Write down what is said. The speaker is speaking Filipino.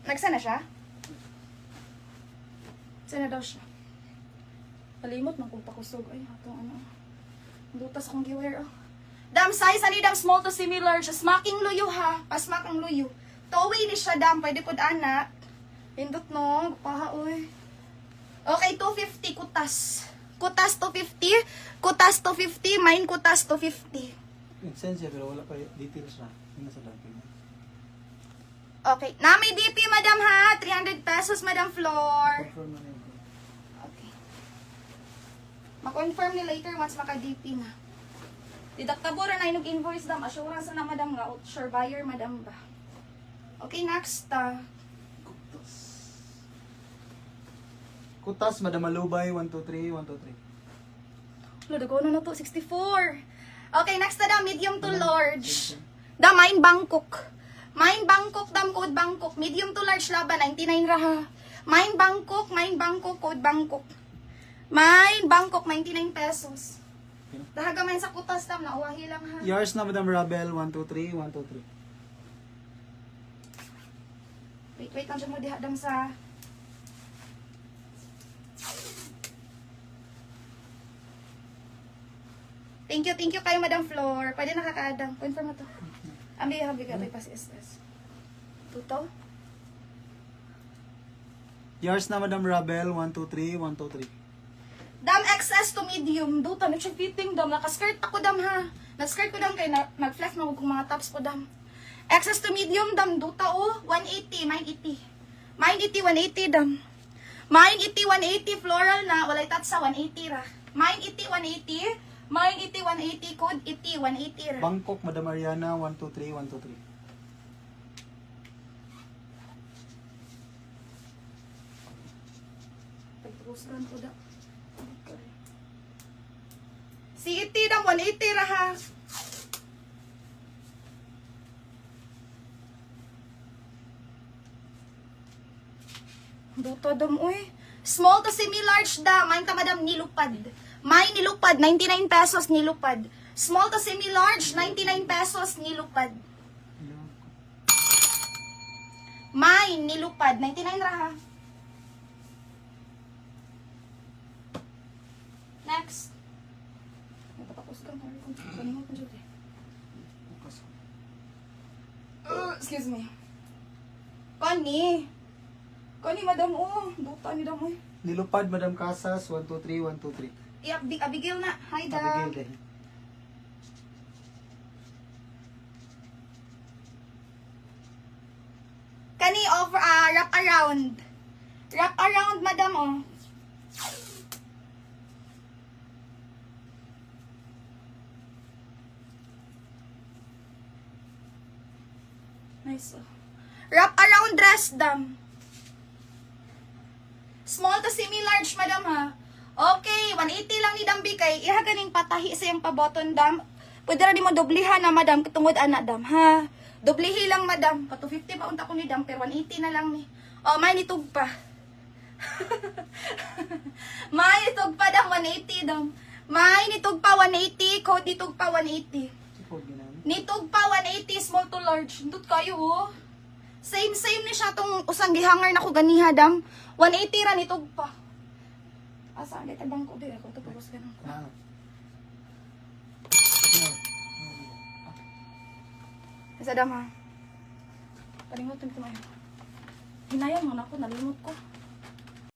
Nagsana siya? Sana daw siya. Palimot man kung pakusog. Ay, hatong ano. Dutas kong giwear, oh. Dam size, ani dam small to similar. Just smaking luyo, ha. Pasmakang luyo. Towi ni siya, dam. Pwede pod anak. Pindot, no. Paha, uy. Okay, 250 kutas. Kutas 250. Kutas 250. Mine kutas 250. Linsensya, pero wala pa details na. Yung nasa dati. Okay. Na may DP, madam, ha. 300 pesos, madam Floor. Confirm na yun. Okay. Ma-confirm ni later once maka-DP na. Deductible na yung invoice, dam. Assurance na, madam, nga. Sure buyer, madam ba. Okay, next. Kutas, Madam Alubay, 123, 123. Ladago na to, 64. Okay, next na, dam. Medium to large. Dam, mine Bangkok. Mine Bangkok, dam, code Bangkok. Medium to large laban, 99 raha. Mine Bangkok, code Bangkok. Mine Bangkok, 99 pesos. Dahaga man sa kutas, dam, nauwahi lang, ha. Yours na, Madam Rabel, 123, 123. Wait, lang siya mo diha, dam, sa... Thank you kayo, Madam Floor. Pwede nakakaadang. Confirm mo to. Ambi, habi ka, pa si SS. Tuto? Yours na, Madam Rabel, 123, 123. Dam XS to medium. Duta, nag-fitting, dam. Nakaskirt ako, dam, ha. Nag-skirt ko, dam, kay nag-flex na kung mga tops ko, dam. XS to medium, dam. Duta, oh. 180, mine 80. Mine 80, 180, dam. Mine 80, 180, floral na. Walay tat sa 180, ra. Mine 80, 180. Mine 80, 180, code 80, 180, ra. Bangkok, Madam Ariana, 123, 123. Pagpusgan ko, dam. Si 80, dam, 180, ra, ha. Duto, dam, uy. Small to semi-large, dam. Mine ka, madam, nilupad. Mine nilupad, 99 pesos nilupad. Small to semi-large, 99 pesos nilupad. Mine nilupad, 99 raha. Next. Natapos ka na. Excuse me. Connie, madam, oh. Duta ni dam, eh. Nilupad, Madam Casas, 123, 123. Abigail na. Hi, dam. Abigail din. Kani over wrap around. Wrap around, madam, oh. Nice, oh. Wrap around dress, dam. Small to semi-large, madam, ha. Okay, 180 lang ni Dambi kay iha ganing patahi sa yung pa-button, dam. Pwede ra di mo doblihan na, madam, katungod anak, dam, ha. Doblihi lang, madam. Pa 250 pa unta ko ni dam, pero 180 na lang ni. Oh, may nitug pa. May nitug pa, dam, 180, dam. May nitug pa 180, code nitug pa 180. Nitug pa 180, small to large. Ndot kayo, oh. Same ni siya tong usang gihanger na ko ganiha, dam. 180 ra nitug pa. Asa, dito bang ko ako ito pagos ganun ko. Isa dam, ha. Palimot ko. Hinayang mo na ako, nalimot ko.